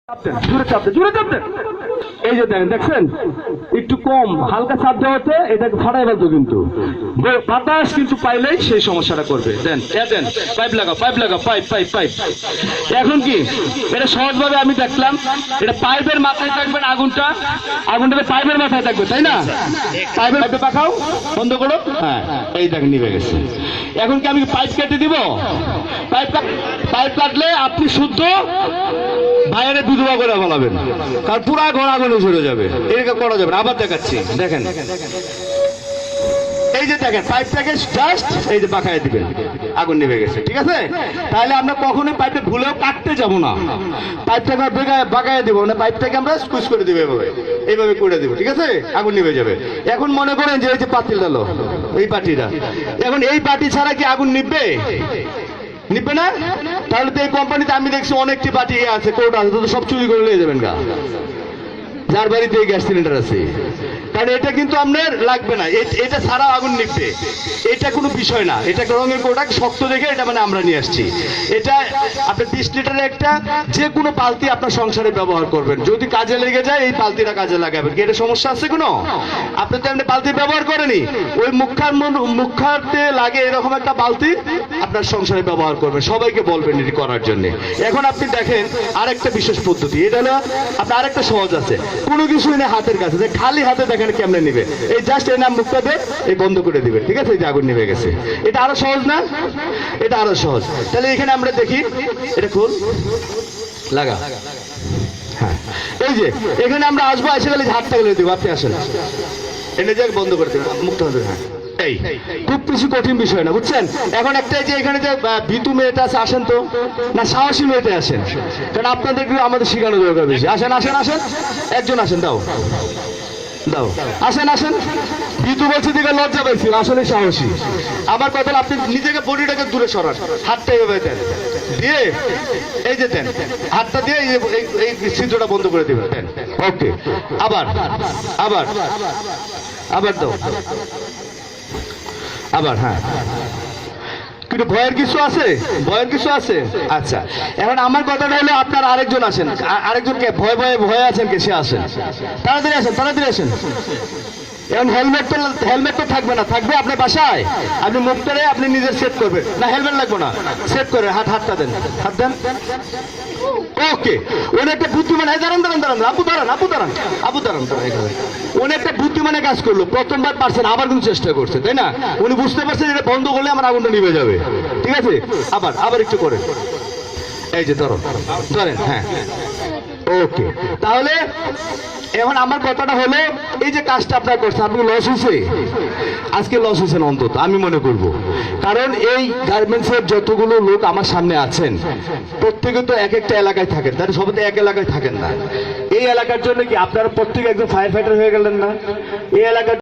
জোরে চাপ দেন, জোরে চাপ দেন। এই যে দেখছেন একটু কম হালকা চাপ দেওয়াতে এটাকে ফাটাই ফেলতো, কিন্তু বাতাস কিন্তু পাইলেই সেই সমস্যাটা করবে। দেন দেন, পাইপ লাগাও, পাইপ লাগাও, পাইপ পাইপ পাইপ। এখন কি এটা সহজভাবে আমি দেখলাম, এটা পাইপের মাথায় থাকবেন আগুনটা, আগুনটা পাইপের মাথায় থাকবে, তাই না? পাইপের পাইপে পাকাও, বন্ধ করো। হ্যাঁ, এই দেখ নিভে গেছে। এখন কি আমি পাইপ কেটে দিব? পাইপ কাটলে আপনি শুদ্ধ বাইরে বিধবা করে বলাবেন, কারণ পুরা ঘন আগুনে ঝরে যাবে। এরকম করা যাবে না। আবার দেখাচ্ছি, দেখেন এই যে দেখেন পাইপটাকে জাস্ট এই যে বাঁকায় দিবেন, আগুন নিভে গেছে। ঠিক আছে, তাহলে আমরা কখনোই পাইপটা ভুলেও কাটতে যাব না, পাইপটাকে বাঁকায় দিব না, পাইপটাকে আমরা স্কুইজ করে দিব, এইভাবে করে দিব। ঠিক আছে, আগুন নিভে যাবে। এখন মনে করেন যে এই যে পাতিল ডালো, এই পাটিটা, এখন এই পাটি ছাড়া কি আগুন নিভবে? নিবে না। তাহলে তো এই কোম্পানিতে আমি দেখছি অনেকটি পার্টি আছে, কোর্ট আছে, তো সব চুরি করে নিয়ে যাবেন গা, যার বাড়িতে এই গ্যাস সিলিন্ডার আছে। কারণ এটা কিন্তু আপনার লাগবে না, এটা ছাড়া আগুন নিবে, এটা কোনো বিষয় না। এটা রঙের কোটাকে শক্ত দেখে এটা মানে আমরা নিয়ে আসছি। এটা আপনার 20 লিটারের একটা যে কোনো বালতি আপনার সংসারে ব্যবহার করবেন, যদি কাজে লেগে যায় এই বালতিটা কাজে লাগাবেন। কি এটা সমস্যা আছে কোনো? আপনি তো এমনি বালতি ব্যবহার করেনি, ওই মুখাতে লাগে এরকম একটা বালতি আপনার সংসারে ব্যবহার করবেন, সবাইকে বলবেন এটি করার জন্য। এখন আপনি দেখেন আরেকটা বিশেষ পদ্ধতি, এটা হলো আপনার আরেকটা সহজ আছে, কোনো কিছুই নেই হাতের কাছে, যে খালি হাতে দেখেন কেমনে নিবে, এই জাস্ট এই নাম মুখটা দিয়ে এই বন্ধ করে দিবে। ঠিক আছে, এই যে আগুন নিভে গেছে। এটা আরো সহজ না? এটা আরো সহজ। তাহলে এখানে আমরা দেখি, এটা খুল লাগা। হ্যাঁ, এই যে এখানে আমরা আসবো, এসে গেলে হাতটা গেলে দিব, আপনি আসেন, এনে যে বন্ধ করে দেবেন মুখটা। হ্যাঁ, এই খুব বেশি কঠিন বিষয় না, বুঝছেন? এখন একটা যে এখানে যে ভীতু মেয়েটা আছে, আসেন তো, না সাহসী মেয়েটা আসেন, কারণ আপনাদেরকে আমাদের শেখানো দরকার বেশি। আসেন আসেন আসেন, একজন আসেন, দাও দাও, আসেন আসেন। ভীতু বলছে দিকে লজ্জা পাইছিল, আসলে সাহসী। আমার কথা, আপনি নিজেকে বডিটাকে দূরে সরান, হাতটা এইভাবে দেন, দিয়ে এই যে দেন, হাতটা দিয়ে এই ছিদ্রটা বন্ধ করে দিবেন, দেন। ওকে, আবার আবার আবার দাও, আবার। হ্যাঁ, কিন্তু ভয়ের কিছু আছে? ভয়ের কিছু আছে? আচ্ছা, এখন আমার কথাটা হলো আপনার আরেকজন আসেন, আরেকজনকে ভয় ভয়ে ভয়ে আছেন কে, সে আসেন, তাড়াতাড়ি আসেন, তাড়াতাড়ি আসেন। এখন হেলমেট তো থাকবে না, থাকবে আপনার বাসায়, আপনি মুখটারে আপনি নিজের সেট করবেন না, হেলমেট লাগবে না, সেট করে হাতটা দেন, হাত দেন। ওকে, উনি একটা বুদ্ধিমান, দাঁড়ান দাঁড়ান দাঁড়ান, আপু দাঁড়ান, আপু দাঁড়ান, আপু দাঁড়ান, উনি একটা বুদ্ধিমানের কাজ করলো, প্রথমবার পারছেন, আবার কিন্তু চেষ্টা করছে, তাই না? উনি বুঝতে পারছেন এটা বন্ধ করলে আমার আগুনটা নিভে যাবে। ঠিক আছে, আবার আবার একটু করেন, এই যে ধরো, ধরেন। হ্যাঁ, ওকে। তাহলে এখন আমার কথাটা হলো, এই যে কাজটা আপনার করছেন, আপনি লস হয়েছে, আজকে লস হয়েছেন অন্তত আমি মনে করব, কারণ এই গার্মেন্টসের যতগুলো লোক আমার সামনে আছেন প্রত্যেকে তো এক একটা এলাকায় থাকেন, তাহলে সবাই তো এক এলাকায় থাকেন না। এই এলাকার জন্য কি আপনারা প্রত্যেকে একজন ফায়ার ফাইটার হয়ে গেলেন না? এই এলাকার